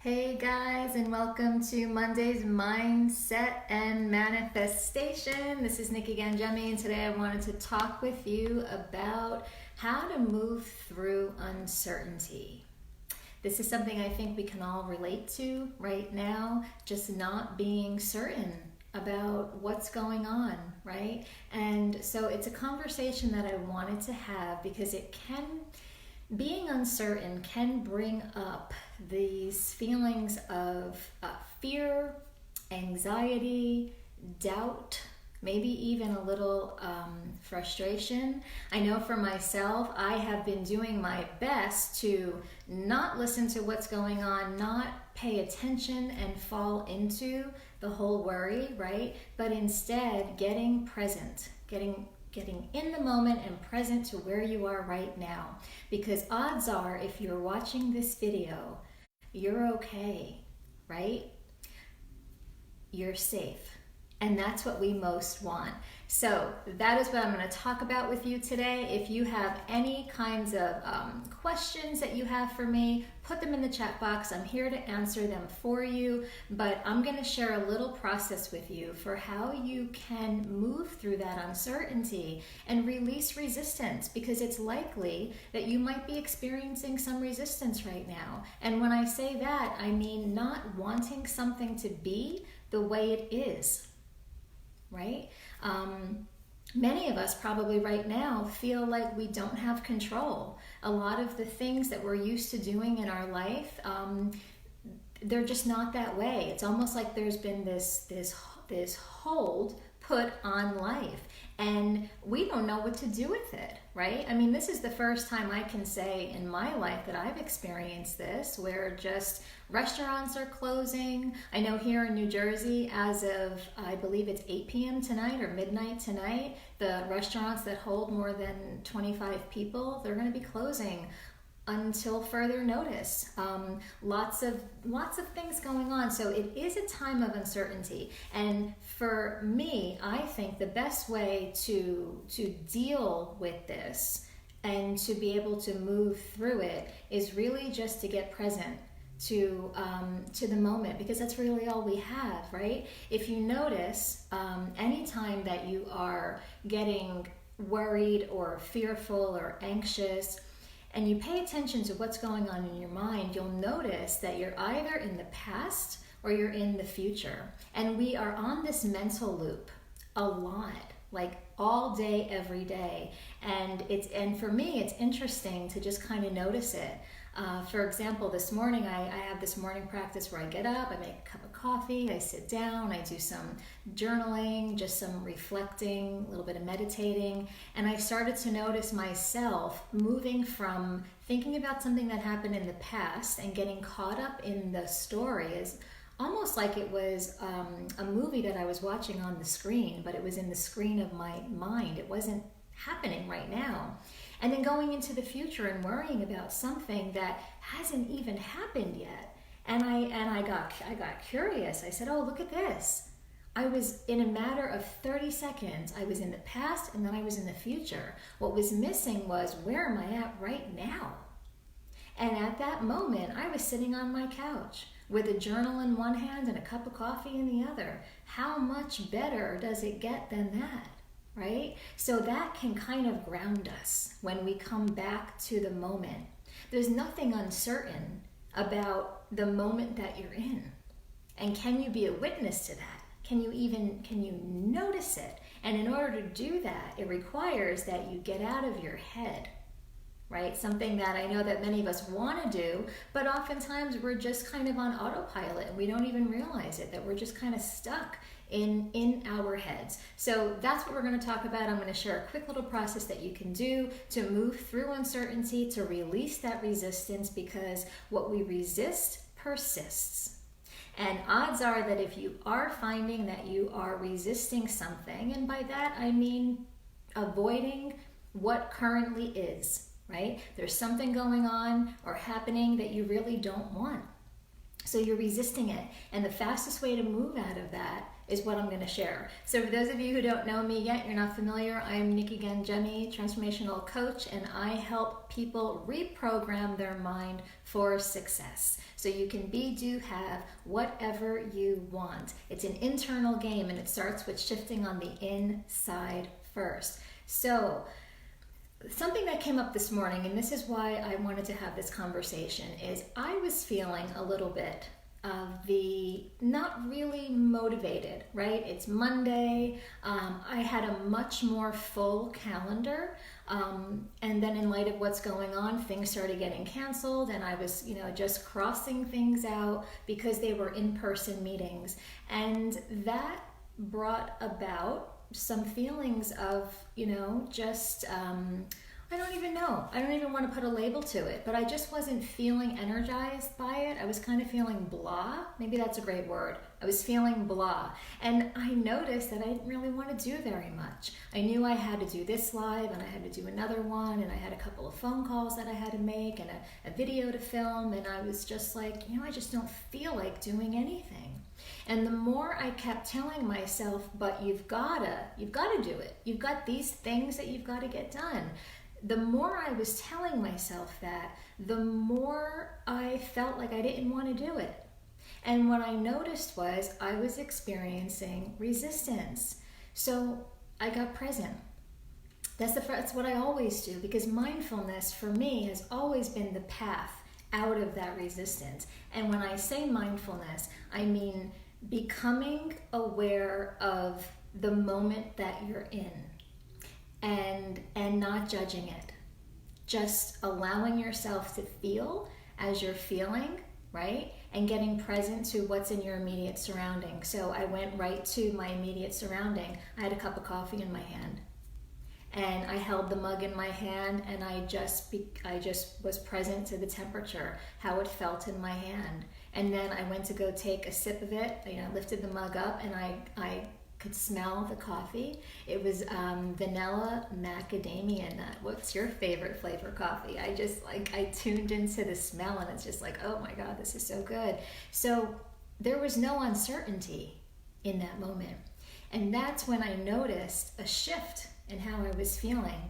Hey guys, and welcome to Monday's Mindset and Manifestation. This is Nikki Ganjemi, and today I wanted to talk with you about how to move through uncertainty. This is something I think we can all relate to right now, just not being certain about what's going on, right? And so it's a conversation that I wanted to have because being uncertain can bring up these feelings of fear, anxiety, doubt, maybe even a little frustration. I know for myself, I have been doing my best to not listen to what's going on, not pay attention and fall into the whole worry, right? But instead getting present, getting in the moment and present to where you are right now. Because odds are, if you're watching this video, you're okay, right? You're safe. And that's what we most want. So that is what I'm going to talk about with you today. If you have any kinds of questions that you have for me, put them in the chat box. I'm here to answer them for you, but I'm going to share a little process with you for how you can move through that uncertainty and release resistance, because it's likely that you might be experiencing some resistance right now. And when I say that, I mean not wanting something to be the way it is. Right? Many of us probably right now feel like we don't have control. A lot of the things that we're used to doing in our life, they're just not that way. It's almost like there's been this hold put on life, and we don't know what to do with it, right? I mean, this is the first time I can say in my life that I've experienced this, where just restaurants are closing. I know here in New Jersey, as of, I believe it's 8 p.m. tonight or midnight tonight, the restaurants that hold more than 25 people, they're going to be closing until further notice. Lots of things going on. So it is a time of uncertainty. And for me, I think the best way to deal with this and to be able to move through it is really just to get present to the moment, because that's really all we have, right? If you notice, anytime that you are getting worried or fearful or anxious, and you pay attention to what's going on in your mind, you'll notice that you're either in the past or you're in the future. And we are on this mental loop a lot, like all day, every day. And for me, it's interesting to just kind of notice it. For example, this morning, I have this morning practice where I get up, I make a cup of coffee, I sit down, I do some journaling, just some reflecting, a little bit of meditating, and I started to notice myself moving from thinking about something that happened in the past and getting caught up in the story, is almost like it was a movie that I was watching on the screen, but it was in the screen of my mind. It wasn't happening right now. And then going into the future and worrying about something that hasn't even happened yet. And I got curious. I said, oh, look at this. I was, in a matter of 30 seconds, I was in the past and then I was in the future. What was missing was, where am I at right now? And at that moment, I was sitting on my couch with a journal in one hand and a cup of coffee in the other. How much better does it get than that? Right? So that can kind of ground us when we come back to the moment. There's nothing uncertain about the moment that you're in. And can you be a witness to that? Can you notice it? And in order to do that, it requires that you get out of your head, right? Something that I know that many of us want to do, but oftentimes we're just kind of on autopilot and we don't even realize it, that we're just kind of stuck in our heads. So that's what we're going to talk about. I'm going to share a quick little process that you can do to move through uncertainty, to release that resistance, because what we resist persists. And odds are that if you are finding that you are resisting something, and by that I mean avoiding what currently is, right? There's something going on or happening that you really don't want. So you're resisting it. And the fastest way to move out of that is what I'm going to share. So for those of you who don't know me yet, you're not familiar, I'm Nikki Ganjemi, transformational coach, and I help people reprogram their mind for success. So you can be, do, have whatever you want. It's an internal game, and it starts with shifting on the inside first. So something that came up this morning, and this is why I wanted to have this conversation, is I was feeling a little bit of the not really motivated, right? It's Monday. I had a much more full calendar. And then in light of what's going on, things started getting canceled, and I was, just crossing things out because they were in-person meetings. And that brought about some feelings of, I don't even know. I don't even want to put a label to it, but I just wasn't feeling energized by it. I was kind of feeling blah. Maybe that's a great word. I was feeling blah. And I noticed that I didn't really want to do very much. I knew I had to do this live, and I had to do another one, and I had a couple of phone calls that I had to make, and a video to film, and I was just like, I just don't feel like doing anything. And the more I kept telling myself, but you've got to do it. You've got these things that you've got to get done. The more I was telling myself that, the more I felt like I didn't want to do it. And what I noticed was I was experiencing resistance. So I got present. That's what I always do, because mindfulness for me has always been the path out of that resistance. And when I say mindfulness, I mean becoming aware of the moment that you're in. And not judging it, just allowing yourself to feel as you're feeling, right? And getting present to what's in your immediate surrounding. So I went right to my immediate surrounding. I had a cup of coffee in my hand, and I held the mug in my hand, and I just was present to the temperature, how it felt in my hand. And then I went to go take a sip of it. Lifted the mug up, and I could smell the coffee. It was vanilla macadamia nut. What's your favorite flavor coffee? I tuned into the smell, and it's just like, oh my God, this is so good. So there was no uncertainty in that moment. And that's when I noticed a shift in how I was feeling.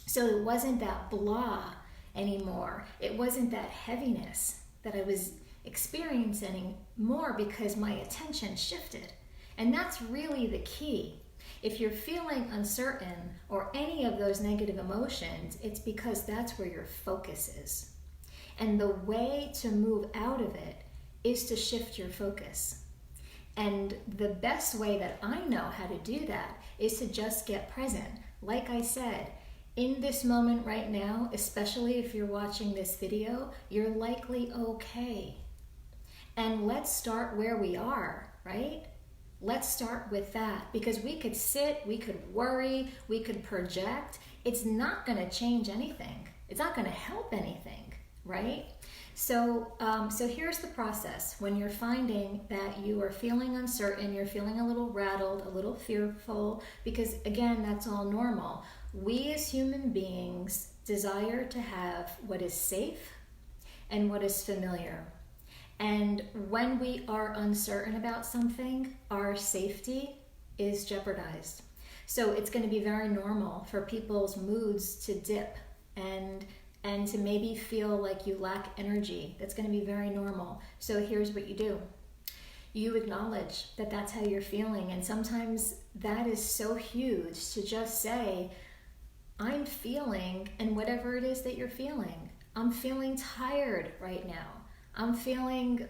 So it wasn't that blah anymore. It wasn't that heaviness that I was experiencing anymore, because my attention shifted. And that's really the key. If you're feeling uncertain or any of those negative emotions, it's because that's where your focus is. And the way to move out of it is to shift your focus. And the best way that I know how to do that is to just get present. Like I said, in this moment right now, especially if you're watching this video, you're likely okay. And let's start where we are, right? Let's start with that, because we could sit, we could worry, we could project. It's not going to change anything. It's not going to help anything, right? So here's the process. When you're finding that you are feeling uncertain, you're feeling a little rattled, a little fearful, because again, that's all normal. We as human beings desire to have what is safe and what is familiar. And when we are uncertain about something, our safety is jeopardized. So it's going to be very normal for people's moods to dip and to maybe feel like you lack energy. That's going to be very normal. So here's what you do. You acknowledge that that's how you're feeling. And sometimes that is so huge to just say, I'm feeling, and whatever it is that you're feeling, I'm feeling tired right now. I'm feeling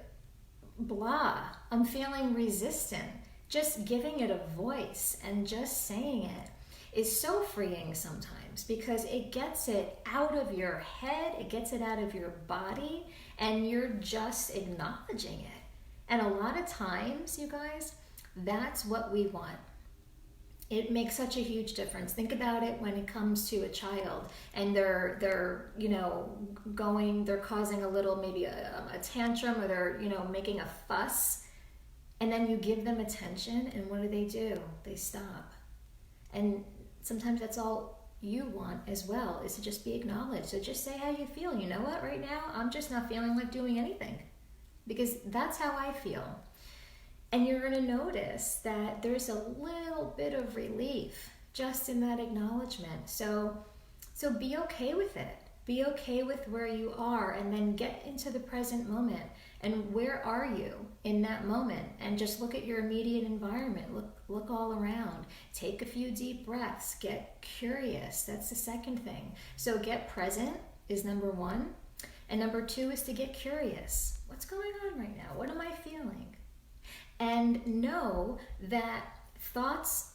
blah. I'm feeling resistant. Just giving it a voice and just saying it is so freeing sometimes, because it gets it out of your head, it gets it out of your body, and you're just acknowledging it. And a lot of times, you guys, that's what we want. It makes such a huge difference. Think about it when it comes to a child, and they're causing a little, maybe a tantrum, or they're making a fuss, and then you give them attention, and what do? They stop. And sometimes that's all you want as well, is to just be acknowledged. So just say how you feel. You know what? Right now, I'm just not feeling like doing anything, because that's how I feel. And you're going to notice that there's a little bit of relief just in that acknowledgement. So be okay with it. Be okay with where you are, and then get into the present moment. And where are you in that moment? And just look at your immediate environment. Look all around. Take a few deep breaths. Get curious. That's the second thing. So get present is number one. And number two is to get curious. What's going on right now? What am I feeling? And know that thoughts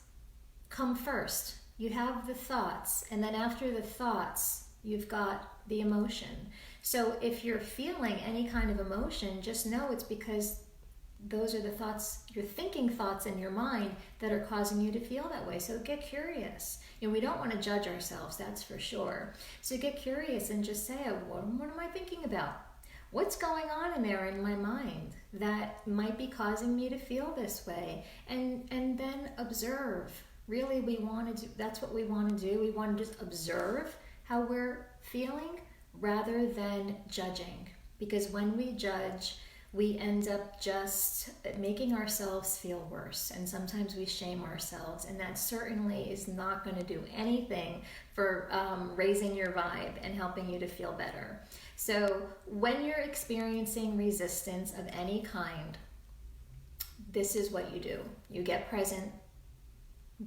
come first. You have the thoughts, and then after the thoughts, you've got the emotion. So if you're feeling any kind of emotion, just know it's because those are the thoughts, you're thinking thoughts in your mind that are causing you to feel that way. So get curious. We don't want to judge ourselves, that's for sure. So get curious and just say, what am I thinking about? What's going on in there in my mind that might be causing me to feel this way? And then observe. Really, that's what we want to do. We want to just observe how we're feeling rather than judging. Because when we judge, we end up just making ourselves feel worse. And sometimes we shame ourselves. And that certainly is not going to do anything for raising your vibe and helping you to feel better. So when you're experiencing resistance of any kind, this is what you do. You get present.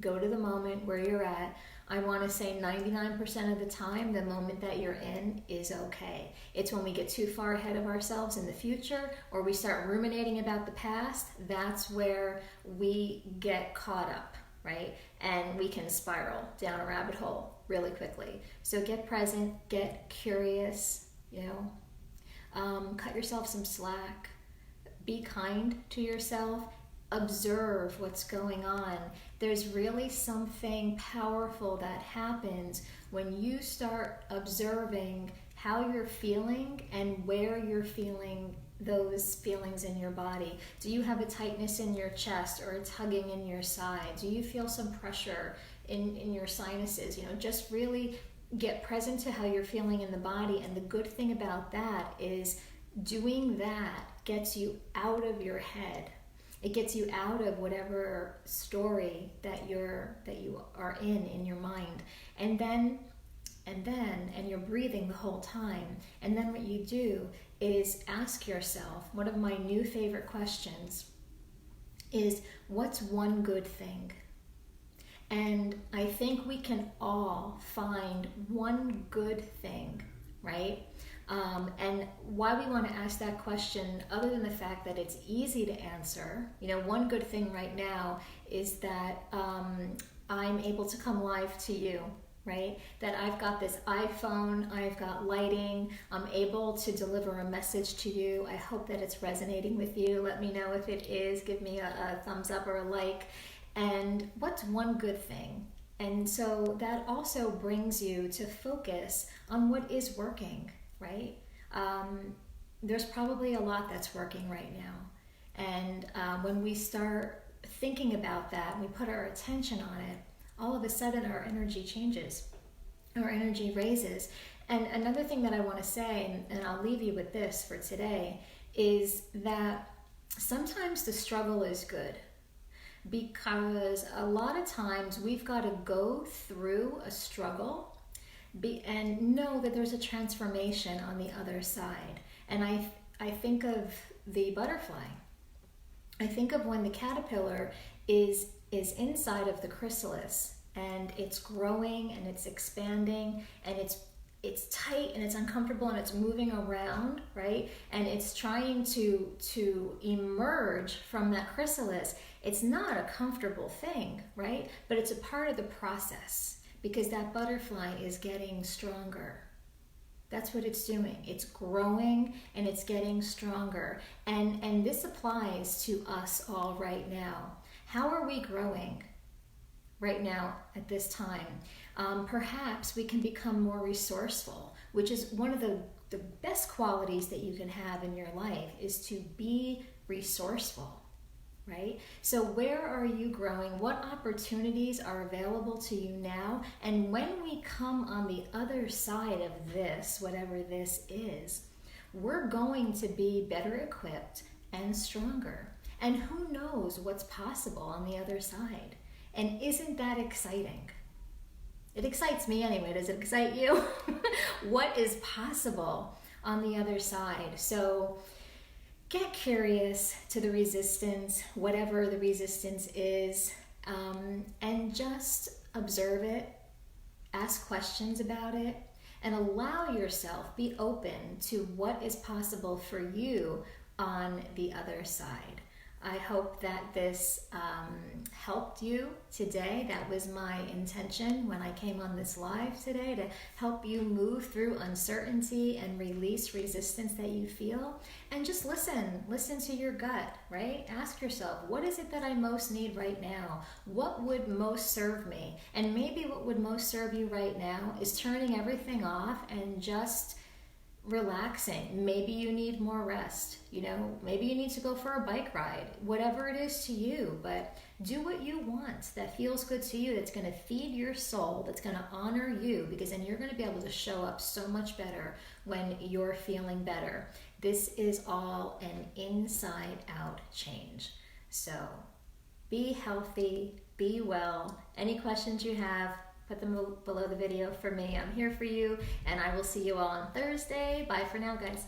Go to the moment where you're at. I want to say 99% of the time, the moment that you're in is okay. It's when we get too far ahead of ourselves in the future, or we start ruminating about the past, that's where we get caught up, right? And we can spiral down a rabbit hole really quickly. So get present, get curious, cut yourself some slack, be kind to yourself, observe what's going on. There's really something powerful that happens when you start observing how you're feeling and where you're feeling those feelings in your body. Do you have a tightness in your chest or a tugging in your side? Do you feel some pressure in your sinuses? Just really get present to how you're feeling in the body. And the good thing about that is doing that gets you out of your head. It gets you out of whatever story that you are in your mind. And you're breathing the whole time. And then what you do is ask yourself, one of my new favorite questions is, what's one good thing? And I think we can all find one good thing, right? And why we want to ask that question, other than the fact that it's easy to answer, one good thing right now is that I'm able to come live to you, right? That I've got this iPhone, I've got lighting, I'm able to deliver a message to you. I hope that it's resonating with you. Let me know if it is. Give me a thumbs up or a like. And what's one good thing? And so that also brings you to focus on what is working, right? There's probably a lot that's working right now. And when we start thinking about that, we put our attention on it, all of a sudden our energy changes, our energy raises. And another thing that I want to say, and I'll leave you with this for today, is that sometimes the struggle is good. Because a lot of times we've got to go through a struggle and know that there's a transformation on the other side. And I think of the butterfly. I think of when the caterpillar is inside of the chrysalis, and it's growing and it's expanding and it's tight and it's uncomfortable and it's moving around, right? And it's trying to emerge from that chrysalis. It's not a comfortable thing, right? But it's a part of the process, because that butterfly is getting stronger. That's what it's doing. It's growing and it's getting stronger. And this applies to us all right now. How are we growing right now at this time? Perhaps we can become more resourceful, which is one of the best qualities that you can have in your life, is to be resourceful, right? So where are you growing? What opportunities are available to you now? And when we come on the other side of this, whatever this is, we're going to be better equipped and stronger. And who knows what's possible on the other side? And isn't that exciting? It excites me anyway. Does it excite you? What is possible on the other side? So get curious to the resistance, whatever the resistance is, and just observe it, ask questions about it, and allow yourself, be open to what is possible for you on the other side. I hope that this helped you today. That was my intention when I came on this live today, to help you move through uncertainty and release resistance that you feel. And just listen to your gut, right? Ask yourself, what is it that I most need right now? What would most serve me? And maybe what would most serve you right now is turning everything off and just relaxing. Maybe you need more rest, maybe you need to go for a bike ride, whatever it is to you, but do what you want that feels good to you, that's going to feed your soul, that's going to honor you, because then you're going to be able to show up so much better when you're feeling better. This is all an inside out change. So be healthy, be well. Any questions you have, put them below the video for me. I'm here for you, and I will see you all on Thursday. Bye for now, guys.